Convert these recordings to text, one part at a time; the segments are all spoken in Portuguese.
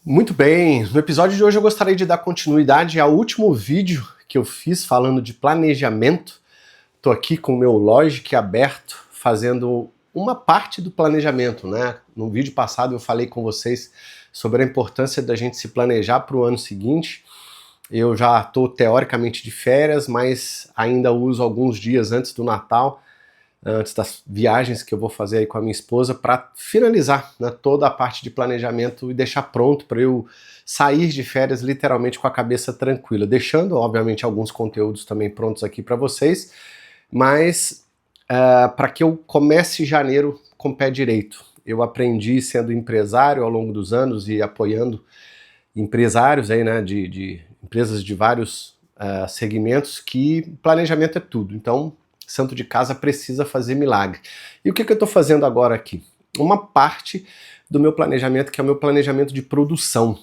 Muito bem, no episódio de hoje eu gostaria de dar continuidade ao último vídeo que eu fiz falando de planejamento. Estou aqui com o meu Logic aberto, fazendo uma parte do planejamento, né? No vídeo passado eu falei com vocês sobre a importância da gente se planejar para o ano seguinte. Eu já estou teoricamente de férias, mas ainda uso alguns dias antes do Natal, antes das viagens que eu vou fazer aí com a minha esposa, para finalizar, né, toda a parte de planejamento e deixar pronto para eu sair de férias literalmente com a cabeça tranquila, deixando obviamente alguns conteúdos também prontos aqui para vocês, mas para que eu comece janeiro com o pé direito. Eu aprendi sendo empresário ao longo dos anos e apoiando empresários aí, né, de empresas de vários segmentos, que planejamento é tudo. Então, santo de casa precisa fazer milagre. E o que eu estou fazendo agora aqui? Uma parte do meu planejamento, que é o meu planejamento de produção.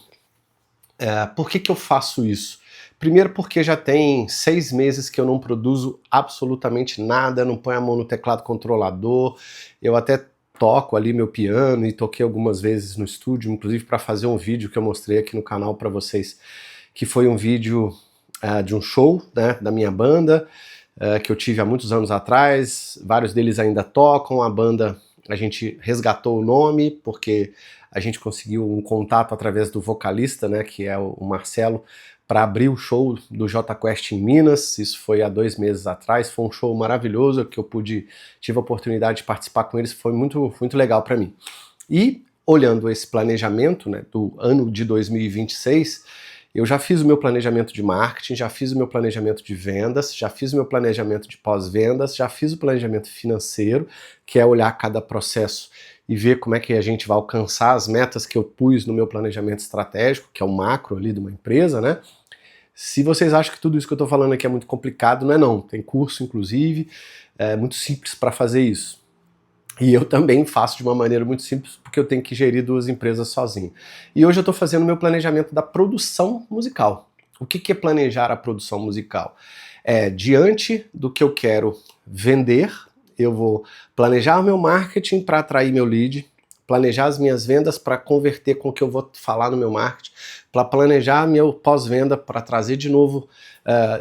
Por que eu faço isso? Primeiro porque já tem 6 meses que eu não produzo absolutamente nada, não ponho a mão no teclado controlador, eu até toco ali meu piano e toquei algumas vezes no estúdio, inclusive para fazer um vídeo que eu mostrei aqui no canal para vocês, que foi um vídeo de um show, né, da minha banda, que eu tive há muitos anos atrás. Vários deles ainda tocam. A banda, a gente resgatou o nome porque a gente conseguiu um contato através do vocalista, né, que é o Marcelo, para abrir o show do Jota Quest em Minas. Isso foi há 2 meses atrás. Foi um show maravilhoso que eu tive a oportunidade de participar com eles. Foi muito, muito legal para mim. E olhando esse planejamento, né, do ano de 2026, eu já fiz o meu planejamento de marketing, já fiz o meu planejamento de vendas, já fiz o meu planejamento de pós-vendas, já fiz o planejamento financeiro, que é olhar cada processo e ver como é que a gente vai alcançar as metas que eu pus no meu planejamento estratégico, que é o macro ali de uma empresa, né? Se vocês acham que tudo isso que eu estou falando aqui é muito complicado, não é não. Tem curso, inclusive, é muito simples para fazer isso. E eu também faço de uma maneira muito simples, porque eu tenho que gerir 2 empresas sozinho. E hoje eu estou fazendo meu planejamento da produção musical. O que é planejar a produção musical? Diante do que eu quero vender, eu vou planejar o meu marketing para atrair meu lead, planejar as minhas vendas para converter com o que eu vou falar no meu marketing, para planejar meu pós-venda para trazer de novo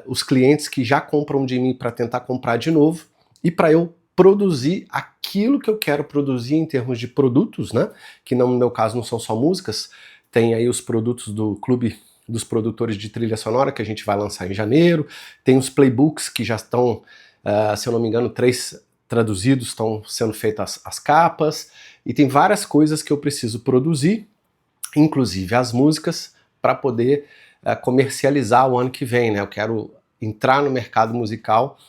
os clientes que já compram de mim para tentar comprar de novo, e para eu produzir aquilo que eu quero produzir em termos de produtos, né? Que no meu caso não são só músicas, tem aí os produtos do Clube dos Produtores de Trilha Sonora, que a gente vai lançar em janeiro, tem os playbooks que já estão, se eu não me engano, 3 traduzidos, estão sendo feitas as capas, e tem várias coisas que eu preciso produzir, inclusive as músicas, para poder comercializar o ano que vem, né? Eu quero entrar no mercado musical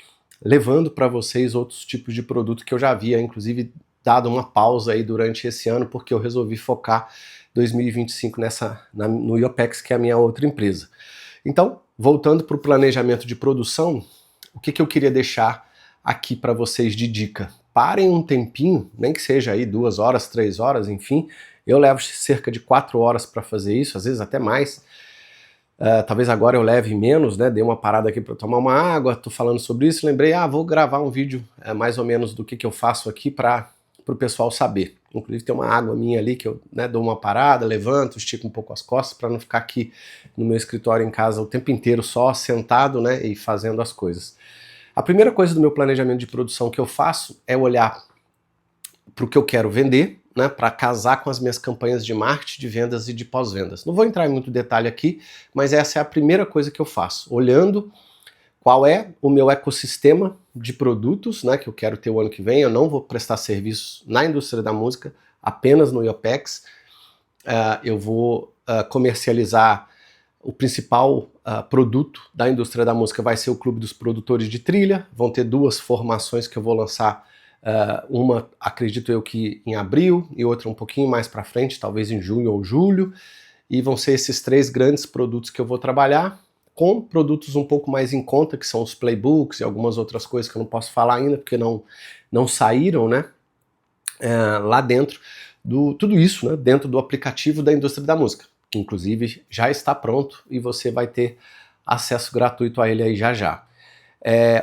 levando para vocês outros tipos de produto que eu já havia, inclusive, dado uma pausa aí durante esse ano, porque eu resolvi focar 2025 no IOPEX, que é a minha outra empresa. Então, voltando para o planejamento de produção, o que eu queria deixar aqui para vocês de dica? Parem um tempinho, nem que seja aí 2 horas, 3 horas, enfim, eu levo cerca de 4 horas para fazer isso, às vezes até mais. Talvez agora eu leve menos, né? Dei uma parada aqui para tomar uma água, tô falando sobre isso, lembrei, vou gravar um vídeo mais ou menos do que eu faço aqui para o pessoal saber. Inclusive tem uma água minha ali que eu, né, dou uma parada, levanto, estico um pouco as costas para não ficar aqui no meu escritório em casa o tempo inteiro só sentado, né, e fazendo as coisas. A primeira coisa do meu planejamento de produção que eu faço é olhar para o que eu quero vender, né, para casar com as minhas campanhas de marketing, de vendas e de pós-vendas. Não vou entrar em muito detalhe aqui, mas essa é a primeira coisa que eu faço, olhando qual é o meu ecossistema de produtos, né, que eu quero ter o ano que vem. Eu não vou prestar serviços na indústria da música, apenas no IOPEX. Eu vou comercializar o principal produto da indústria da música, vai ser o Clube dos Produtores de Trilha. Vão ter 2 formações que eu vou lançar. Uma, acredito eu, que em abril, e outra um pouquinho mais para frente, talvez em junho ou julho, e vão ser esses 3 grandes produtos que eu vou trabalhar, com produtos um pouco mais em conta, que são os playbooks e algumas outras coisas que eu não posso falar ainda, porque não saíram, né, lá dentro, tudo isso, né, dentro do aplicativo da indústria da música, que inclusive já está pronto e você vai ter acesso gratuito a ele aí já já.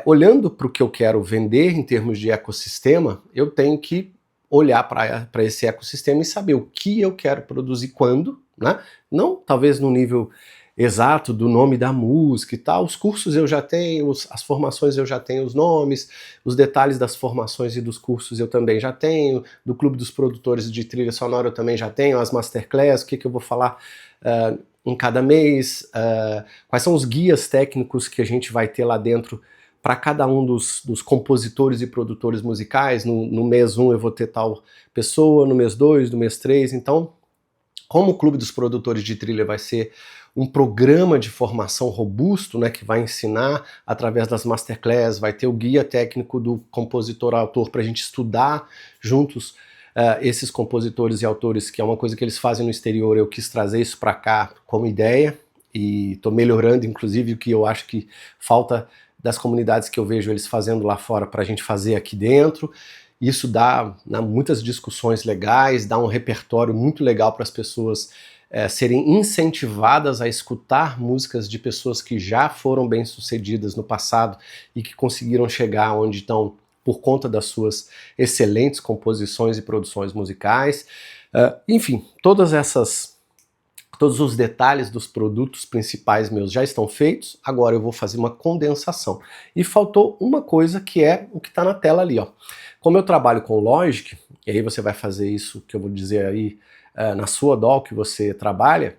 Olhando para o que eu quero vender em termos de ecossistema, eu tenho que olhar para esse ecossistema e saber o que eu quero produzir quando, né? Não talvez no nível exato do nome da música e tal. Os cursos eu já tenho, as formações eu já tenho os nomes, os detalhes das formações e dos cursos eu também já tenho, do Clube dos Produtores de Trilha Sonora eu também já tenho, as Masterclass, o que eu vou falar em cada mês, quais são os guias técnicos que a gente vai ter lá dentro para cada um dos compositores e produtores musicais. No mês 1 eu vou ter tal pessoa, no mês 2, no mês 3, então como o Clube dos Produtores de Trilha vai ser um programa de formação robusto, né, que vai ensinar através das masterclass, vai ter o guia técnico do compositor-autor para a gente estudar juntos esses compositores e autores, que é uma coisa que eles fazem no exterior. Eu quis trazer isso para cá como ideia e estou melhorando, inclusive, o que eu acho que falta das comunidades que eu vejo eles fazendo lá fora para a gente fazer aqui dentro. Isso dá muitas discussões legais, dá um repertório muito legal para as pessoas serem incentivadas a escutar músicas de pessoas que já foram bem-sucedidas no passado e que conseguiram chegar onde estão por conta das suas excelentes composições e produções musicais. Enfim, todos os detalhes dos produtos principais meus já estão feitos, agora eu vou fazer uma condensação. E faltou uma coisa, que é o que está na tela ali, ó. Como eu trabalho com Logic, e aí você vai fazer isso que eu vou dizer aí na sua DAW que você trabalha,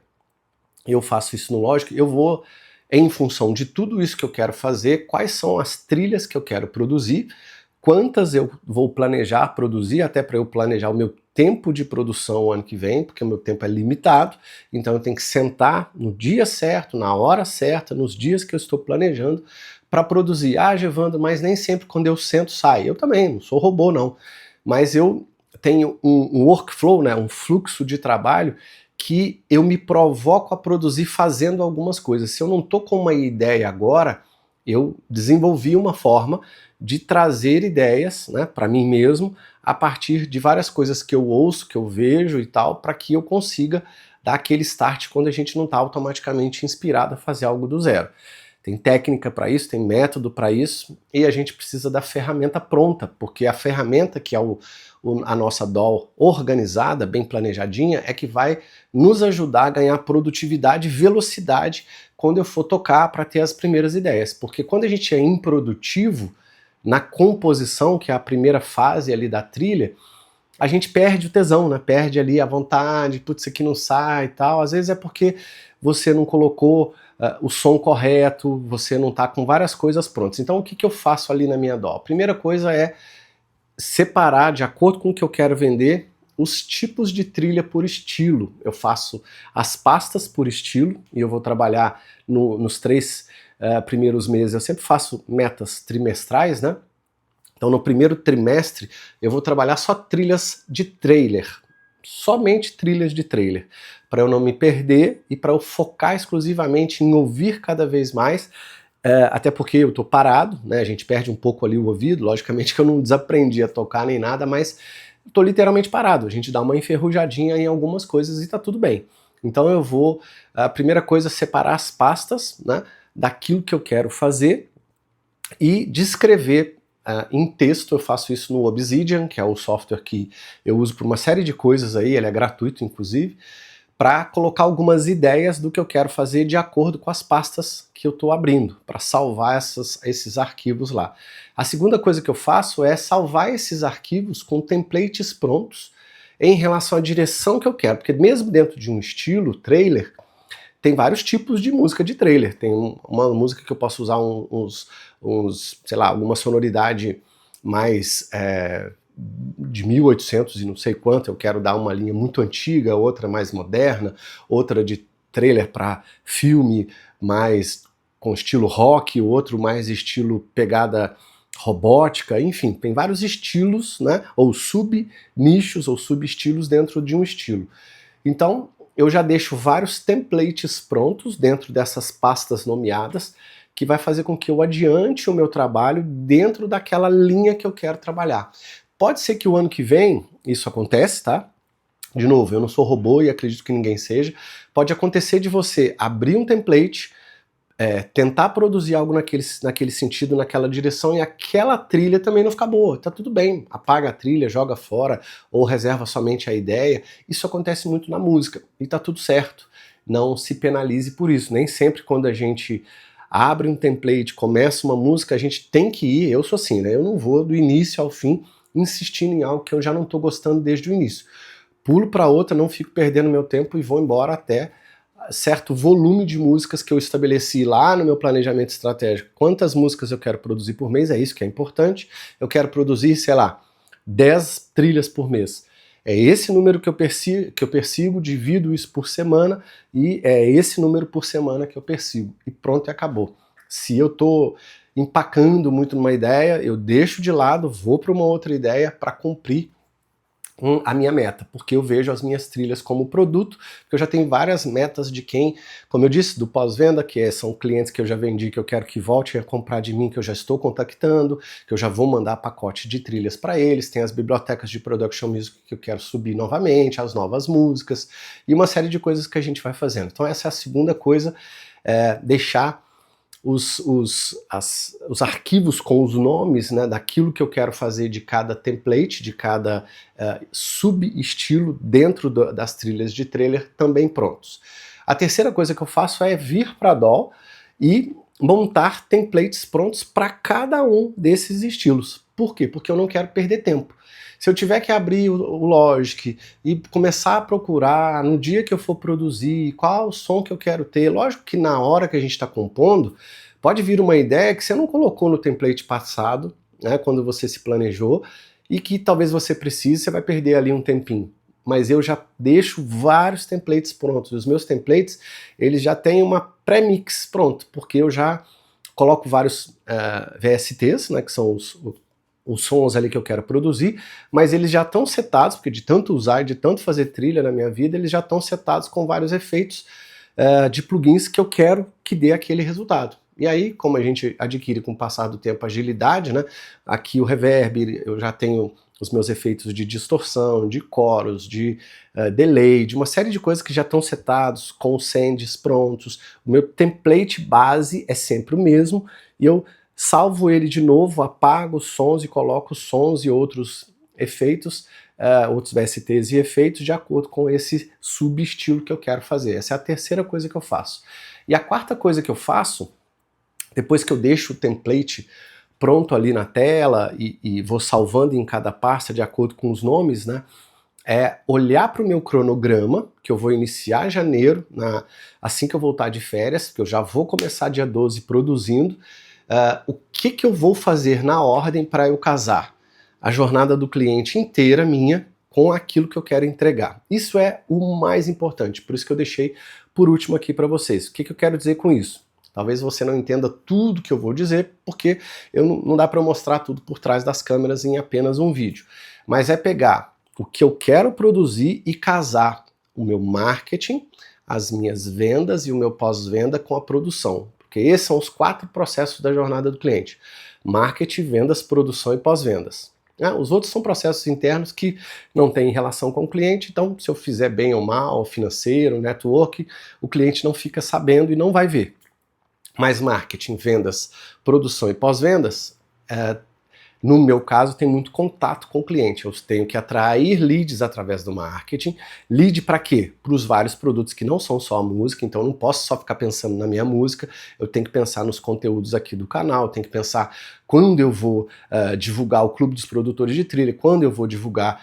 eu faço isso no Logic, eu vou, em função de tudo isso que eu quero fazer, quais são as trilhas que eu quero produzir, quantas eu vou planejar produzir, até para eu planejar o meu tempo de produção o ano que vem, porque o meu tempo é limitado, então eu tenho que sentar no dia certo, na hora certa, nos dias que eu estou planejando, para produzir. Ah, Gevandro, mas nem sempre quando eu sento sai. Eu também, não sou robô não, mas eu tenho um workflow, né, um fluxo de trabalho que eu me provoco a produzir fazendo algumas coisas. Se eu não estou com uma ideia agora, eu desenvolvi uma forma de trazer ideias, né, para mim mesmo, a partir de várias coisas que eu ouço, que eu vejo e tal, para que eu consiga dar aquele start quando a gente não está automaticamente inspirado a fazer algo do zero. Tem técnica para isso, tem método para isso, e a gente precisa da ferramenta pronta, porque a ferramenta que é a nossa DAW organizada, bem planejadinha, é que vai nos ajudar a ganhar produtividade e velocidade quando eu for tocar para ter as primeiras ideias. Porque quando a gente é improdutivo na composição, que é a primeira fase ali da trilha, a gente perde o tesão, né? Perde ali a vontade, putz, isso aqui não sai e tal. Às vezes é porque você não colocou o som correto, você não está com várias coisas prontas. Então o que eu faço ali na minha DAW? A primeira coisa é separar, de acordo com o que eu quero vender, os tipos de trilha por estilo. Eu faço as pastas por estilo, e eu vou trabalhar nos 3 primeiros meses. Eu sempre faço metas trimestrais, né? Então no primeiro trimestre eu vou trabalhar só trilhas de trailer, somente trilhas de trailer, para eu não me perder e para eu focar exclusivamente em ouvir cada vez mais, até porque eu tô parado, né? A gente perde um pouco ali o ouvido, logicamente que eu não desaprendi a tocar nem nada, mas tô literalmente parado, a gente dá uma enferrujadinha em algumas coisas e tá tudo bem. Então eu vou, a primeira coisa, separar as pastas, né, daquilo que eu quero fazer e descrever em texto. Eu faço isso no Obsidian, que é o software que eu uso para uma série de coisas aí, ele é gratuito inclusive, para colocar algumas ideias do que eu quero fazer de acordo com as pastas que eu estou abrindo, para salvar esses arquivos lá. A segunda coisa que eu faço é salvar esses arquivos com templates prontos em relação à direção que eu quero, porque mesmo dentro de um estilo trailer, tem vários tipos de música de trailer. Tem uma música que eu posso usar sei lá, alguma sonoridade mais de 1800 e não sei quanto, eu quero dar uma linha muito antiga, outra mais moderna, outra de trailer para filme mais com estilo rock, outro mais estilo pegada robótica, enfim, tem vários estilos, né, ou sub-nichos ou sub-estilos dentro de um estilo. Então, eu já deixo vários templates prontos dentro dessas pastas nomeadas, que vai fazer com que eu adiante o meu trabalho dentro daquela linha que eu quero trabalhar. Pode ser que o ano que vem isso acontece, tá? De novo, eu não sou robô e acredito que ninguém seja. Pode acontecer de você abrir um template, tentar produzir algo naquele sentido, naquela direção, e aquela trilha também não ficar boa. Tá tudo bem, apaga a trilha, joga fora, ou reserva somente a ideia. Isso acontece muito na música, e tá tudo certo. Não se penalize por isso. Nem sempre quando a gente abre um template, começa uma música, a gente tem que ir, eu sou assim, né? Eu não vou do início ao fim insistindo em algo que eu já não tô gostando desde o início. Pulo para outra, não fico perdendo meu tempo e vou embora até certo volume de músicas que eu estabeleci lá no meu planejamento estratégico. Quantas músicas eu quero produzir por mês, é isso que é importante. Eu quero produzir, sei lá, 10 trilhas por mês. É esse número que eu persigo, divido isso por semana, e é esse número por semana que eu persigo. E pronto, e acabou. Se eu estou empacando muito numa ideia, eu deixo de lado, vou para uma outra ideia para cumprir a minha meta, porque eu vejo as minhas trilhas como produto, porque eu já tenho várias metas de quem, como eu disse, do pós-venda, são clientes que eu já vendi, que eu quero que voltem a comprar de mim, que eu já estou contactando, que eu já vou mandar pacote de trilhas para eles, tem as bibliotecas de production music que eu quero subir novamente, as novas músicas, e uma série de coisas que a gente vai fazendo. Então essa é a segunda coisa, deixar os arquivos com os nomes, né, daquilo que eu quero fazer de cada template, de cada sub-estilo dentro das trilhas de trailer também prontos. A terceira coisa que eu faço é vir para a DAW e montar templates prontos para cada um desses estilos. Por quê? Porque eu não quero perder tempo. Se eu tiver que abrir o Logic e começar a procurar no dia que eu for produzir qual o som que eu quero ter, lógico que na hora que a gente está compondo, pode vir uma ideia que você não colocou no template passado, né, quando você se planejou, e que talvez você precise, você vai perder ali um tempinho. Mas eu já deixo vários templates prontos. Os meus templates, eles já têm uma pré-mix pronto, porque eu já coloco vários VSTs, né, que são os sons ali que eu quero produzir, mas eles já estão setados, porque de tanto usar e de tanto fazer trilha na minha vida, eles já estão setados com vários efeitos de plugins que eu quero que dê aquele resultado. E aí, como a gente adquire com o passar do tempo agilidade, né, aqui o reverb, eu já tenho os meus efeitos de distorção, de coros, de delay, de uma série de coisas que já estão setados, com os sends prontos. O meu template base é sempre o mesmo, e eu salvo ele de novo, apago os sons e coloco sons e outros efeitos, outros VSTs e efeitos de acordo com esse subestilo que eu quero fazer. Essa é a terceira coisa que eu faço. E a quarta coisa que eu faço, depois que eu deixo o template pronto ali na tela e vou salvando em cada pasta de acordo com os nomes, né, é olhar para o meu cronograma, que eu vou iniciar janeiro, assim que eu voltar de férias, que eu já vou começar dia 12 produzindo, o que eu vou fazer na ordem para eu casar a jornada do cliente inteira minha com aquilo que eu quero entregar. Isso é o mais importante, por isso que eu deixei por último aqui para vocês. O que eu quero dizer com isso? Talvez você não entenda tudo que eu vou dizer, porque não dá para eu mostrar tudo por trás das câmeras em apenas um vídeo. Mas é pegar o que eu quero produzir e casar o meu marketing, as minhas vendas e o meu pós-venda com a produção. Porque esses são os 4 processos da jornada do cliente: marketing, vendas, produção e pós-vendas. Os outros são processos internos que não têm relação com o cliente, então se eu fizer bem ou mal, financeiro, network, o cliente não fica sabendo e não vai ver. Mas marketing, vendas, produção e pós-vendas, no meu caso, tem muito contato com o cliente. Eu tenho que atrair leads através do marketing. Lead para quê? Para os vários produtos que não são só a música, então eu não posso só ficar pensando na minha música, eu tenho que pensar nos conteúdos aqui do canal, eu tenho que pensar quando eu vou divulgar o Clube dos Produtores de Trilha, quando eu vou divulgar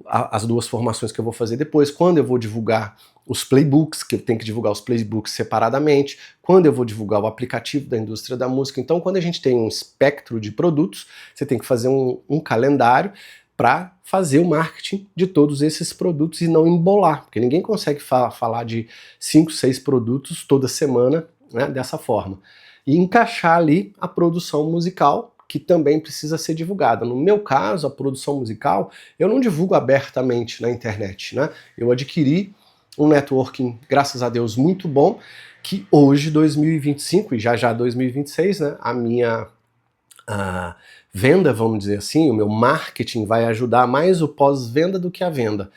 as 2 formações que eu vou fazer depois, quando eu vou divulgar os playbooks, que eu tenho que divulgar os playbooks separadamente, quando eu vou divulgar o aplicativo da indústria da música. Então, quando a gente tem um espectro de produtos, você tem que fazer um calendário para fazer o marketing de todos esses produtos e não embolar, porque ninguém consegue falar de 5, 6 produtos toda semana, né, dessa forma. E encaixar ali a produção musical, que também precisa ser divulgada. No meu caso, a produção musical, eu não divulgo abertamente na internet, né? Eu adquiri um networking, graças a Deus, muito bom, que hoje, 2025 e já 2026, né, a minha venda, vamos dizer assim, o meu marketing vai ajudar mais o pós-venda do que a venda.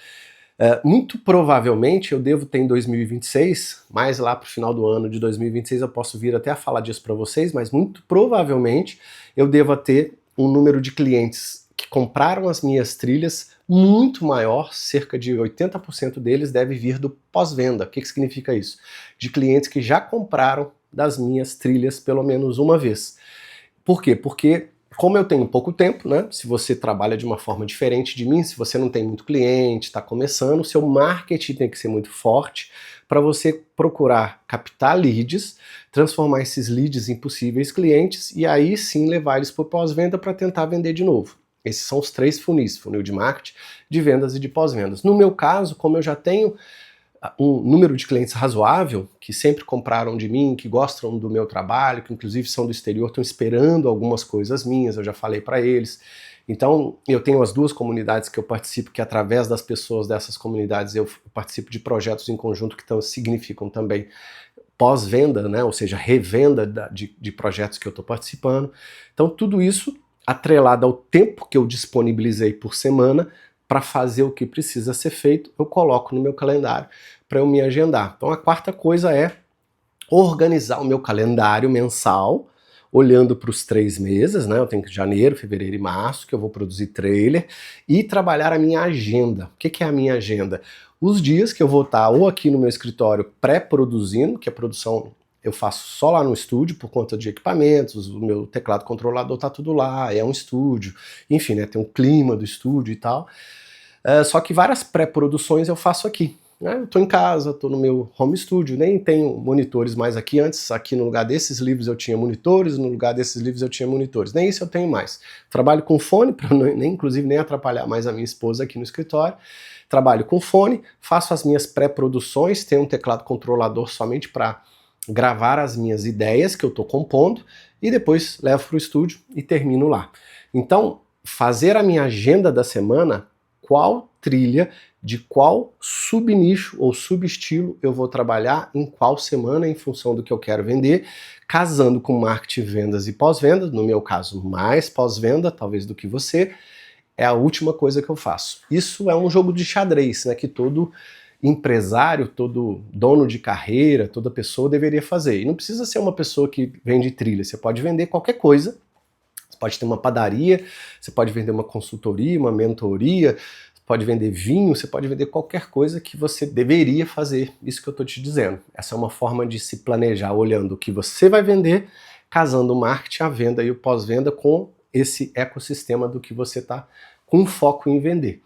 Muito provavelmente eu devo ter em 2026, mais lá para o final do ano de 2026 eu posso vir até a falar disso para vocês, mas muito provavelmente eu devo ter um número de clientes que compraram as minhas trilhas muito maior, cerca de 80% deles deve vir do pós-venda. O que significa isso? De clientes que já compraram das minhas trilhas pelo menos uma vez. Por quê? Porque como eu tenho pouco tempo, né? Se você trabalha de uma forma diferente de mim, se você não tem muito cliente, está começando, seu marketing tem que ser muito forte para você procurar captar leads, transformar esses leads em possíveis clientes e aí sim levar eles para o pós-venda para tentar vender de novo. Esses são os 3 funis, funil de marketing, de vendas e de pós-vendas. No meu caso, como eu já tenho um número de clientes razoável, que sempre compraram de mim, que gostam do meu trabalho, que inclusive são do exterior, estão esperando algumas coisas minhas, eu já falei para eles. Então, eu tenho as 2 comunidades que eu participo, que através das pessoas dessas comunidades eu participo de projetos em conjunto que significam também pós-venda, né? Ou seja, revenda de projetos que eu estou participando. Então, tudo isso atrelado ao tempo que eu disponibilizei por semana, para fazer o que precisa ser feito, eu coloco no meu calendário para eu me agendar. Então a quarta coisa é organizar o meu calendário mensal, olhando para os 3 meses, né? Eu tenho janeiro, fevereiro e março, que eu vou produzir trailer, e trabalhar a minha agenda. O que é a minha agenda? Os dias que eu vou estar ou aqui no meu escritório pré-produzindo, que a produção eu faço só lá no estúdio por conta de equipamentos, o meu teclado controlador tá tudo lá, é um estúdio, enfim, né, tem um clima do estúdio e tal. Só que várias pré-produções eu faço aqui. Né? Eu tô em casa, tô no meu home studio, nem tenho monitores mais aqui. Antes, aqui no lugar desses livros eu tinha monitores, no lugar desses livros eu tinha monitores. Nem isso eu tenho mais. Trabalho com fone, para inclusive nem atrapalhar mais a minha esposa aqui no escritório. Trabalho com fone, faço as minhas pré-produções, tenho um teclado controlador somente para gravar as minhas ideias que eu estou compondo e depois levo para o estúdio e termino lá. Então, fazer a minha agenda da semana, qual trilha, de qual subnicho ou subestilo eu vou trabalhar em qual semana em função do que eu quero vender, casando com marketing, vendas e pós-venda, no meu caso mais pós-venda talvez do que você, é a última coisa que eu faço. Isso é um jogo de xadrez, né, que todo empresário, todo dono de carreira, toda pessoa deveria fazer. E não precisa ser uma pessoa que vende trilha, você pode vender qualquer coisa, você pode ter uma padaria, você pode vender uma consultoria, uma mentoria, você pode vender vinho, você pode vender qualquer coisa que você deveria fazer, isso que eu estou te dizendo. Essa é uma forma de se planejar olhando o que você vai vender, casando o marketing, a venda e o pós-venda com esse ecossistema do que você está com foco em vender.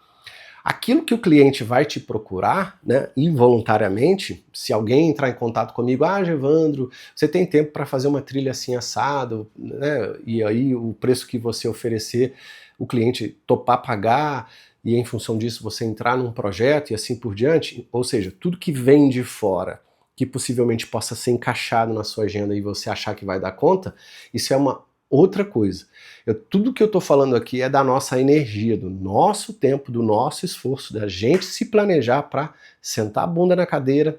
Aquilo que o cliente vai te procurar, né, involuntariamente, se alguém entrar em contato comigo, Evandro, você tem tempo para fazer uma trilha assim assado, né, e aí o preço que você oferecer, o cliente topar pagar, e em função disso você entrar num projeto e assim por diante, ou seja, tudo que vem de fora, que possivelmente possa ser encaixado na sua agenda e você achar que vai dar conta, isso é uma outra coisa. Tudo que eu estou falando aqui é da nossa energia, do nosso tempo, do nosso esforço, da gente se planejar para sentar a bunda na cadeira,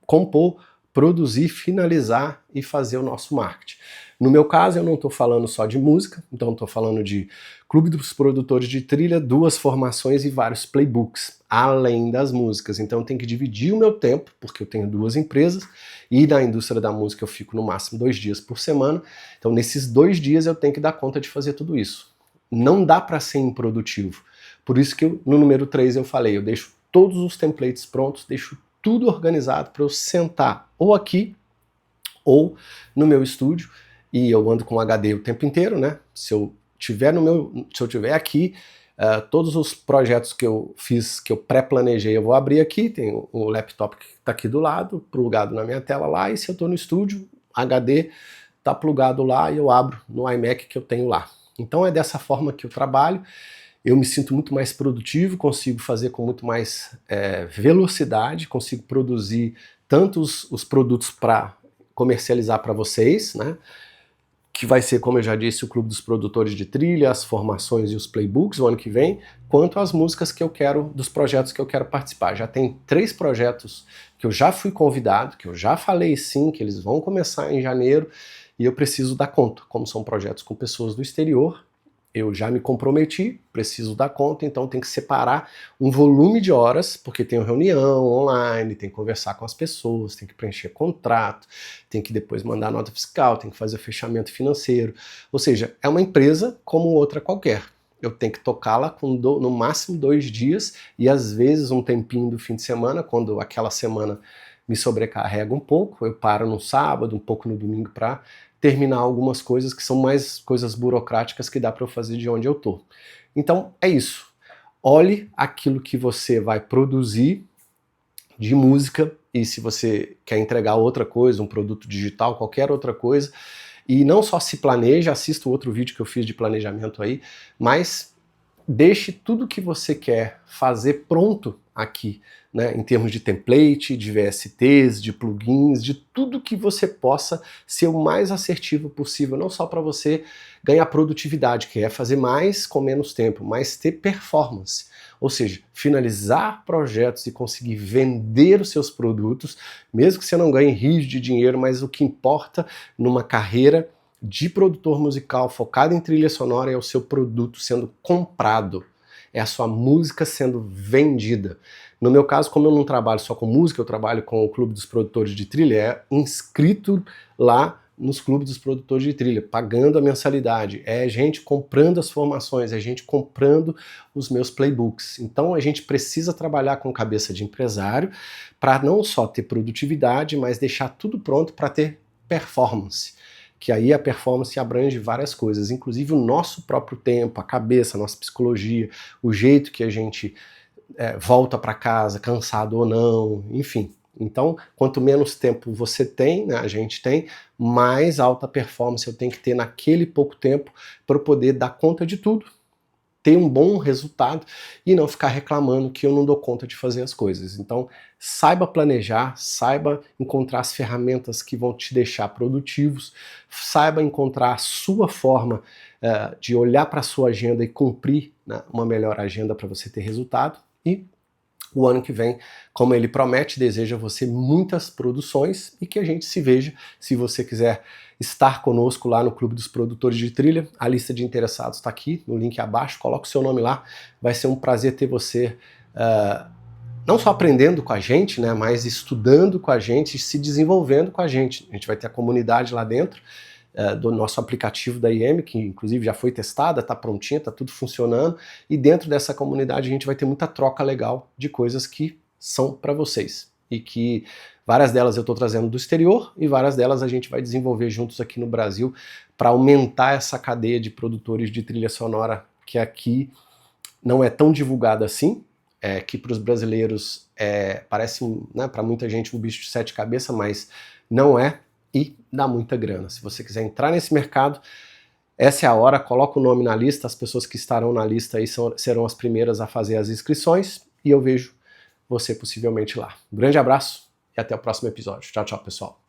compor, produzir, finalizar e fazer o nosso marketing. No meu caso, eu não estou falando só de música, então estou falando de Clube dos Produtores de Trilha, 2 formações e vários playbooks, além das músicas. Então eu tenho que dividir o meu tempo, porque eu tenho 2 empresas, e na indústria da música eu fico no máximo 2 dias por semana. Então nesses 2 dias eu tenho que dar conta de fazer tudo isso. Não dá para ser improdutivo. Por isso que no número 3 eu falei, eu deixo todos os templates prontos, deixo tudo organizado para eu sentar ou aqui ou no meu estúdio, e eu ando com HD o tempo inteiro, né? Se eu tiver aqui, todos os projetos que eu fiz, que eu pré-planejei, eu vou abrir aqui, tem o laptop que está aqui do lado, plugado na minha tela lá, e se eu estou no estúdio, HD está plugado lá e eu abro no iMac que eu tenho lá. Então é dessa forma que eu trabalho, eu me sinto muito mais produtivo, consigo fazer com muito mais velocidade, consigo produzir tanto os produtos para comercializar para vocês, né? Que vai ser, como eu já disse, o Clube dos Produtores de Trilha, as formações e os playbooks o ano que vem, quanto as músicas que eu quero, dos projetos que eu quero participar. Já tem 3 projetos que eu já fui convidado, que eu já falei sim, que eles vão começar em janeiro, e eu preciso dar conta, como são projetos com pessoas do exterior, eu já me comprometi, preciso dar conta, então tem que separar um volume de horas, porque tem reunião online, tem que conversar com as pessoas, tem que preencher contrato, tem que depois mandar nota fiscal, tem que fazer o fechamento financeiro. Ou seja, é uma empresa como outra qualquer. Eu tenho que tocá-la com no máximo 2 dias e às vezes um tempinho do fim de semana, quando aquela semana me sobrecarrega um pouco, eu paro no sábado, um pouco no domingo para terminar algumas coisas que são mais coisas burocráticas que dá para eu fazer de onde eu tô. Então é isso. Olhe aquilo que você vai produzir de música e se você quer entregar outra coisa, um produto digital, qualquer outra coisa, e não só se planeja, assista o outro vídeo que eu fiz de planejamento aí, mas deixe tudo que você quer fazer pronto aqui, né, em termos de template, de VSTs, de plugins, de tudo que você possa ser o mais assertivo possível, não só para você ganhar produtividade, que é fazer mais com menos tempo, mas ter performance. Ou seja, finalizar projetos e conseguir vender os seus produtos, mesmo que você não ganhe rios de dinheiro, mas o que importa numa carreira de produtor musical focado em trilha sonora é o seu produto sendo comprado, é a sua música sendo vendida. No meu caso, como eu não trabalho só com música, eu trabalho com o Clube dos Produtores de Trilha, é inscrito lá nos clubes dos produtores de trilha, pagando a mensalidade, é gente comprando as formações, é gente comprando os meus playbooks. Então a gente precisa trabalhar com cabeça de empresário para não só ter produtividade, mas deixar tudo pronto para ter performance. Que aí a performance abrange várias coisas, inclusive o nosso próprio tempo, a cabeça, a nossa psicologia, o jeito que a gente volta para casa, cansado ou não, enfim. Então, quanto menos tempo você tem, né, a gente tem, mais alta performance eu tenho que ter naquele pouco tempo para poder dar conta de tudo, ter um bom resultado e não ficar reclamando que eu não dou conta de fazer as coisas. Então, saiba planejar, saiba encontrar as ferramentas que vão te deixar produtivos, saiba encontrar a sua forma de olhar para a sua agenda e cumprir, né, uma melhor agenda para você ter resultado. E o ano que vem, como ele promete, deseja a você muitas produções e que a gente se veja. Se você quiser estar conosco lá no Clube dos Produtores de Trilha, a lista de interessados está aqui no link abaixo, coloca o seu nome lá, vai ser um prazer ter você não só aprendendo com a gente, né, mas estudando com a gente e se desenvolvendo com a gente. A gente vai ter a comunidade lá dentro do nosso aplicativo da IEM, que inclusive já foi testada, está prontinha, está tudo funcionando, e dentro dessa comunidade a gente vai ter muita troca legal de coisas que são para vocês, e que várias delas eu estou trazendo do exterior, e várias delas a gente vai desenvolver juntos aqui no Brasil, para aumentar essa cadeia de produtores de trilha sonora, que aqui não é tão divulgada assim, que para os brasileiros parece, né, para muita gente um bicho de 7 cabeças, mas não é, e dá muita grana. Se você quiser entrar nesse mercado, essa é a hora, coloca o nome na lista, as pessoas que estarão na lista aí serão as primeiras a fazer as inscrições, e eu vejo você possivelmente lá. Um grande abraço e até o próximo episódio. Tchau, tchau, pessoal.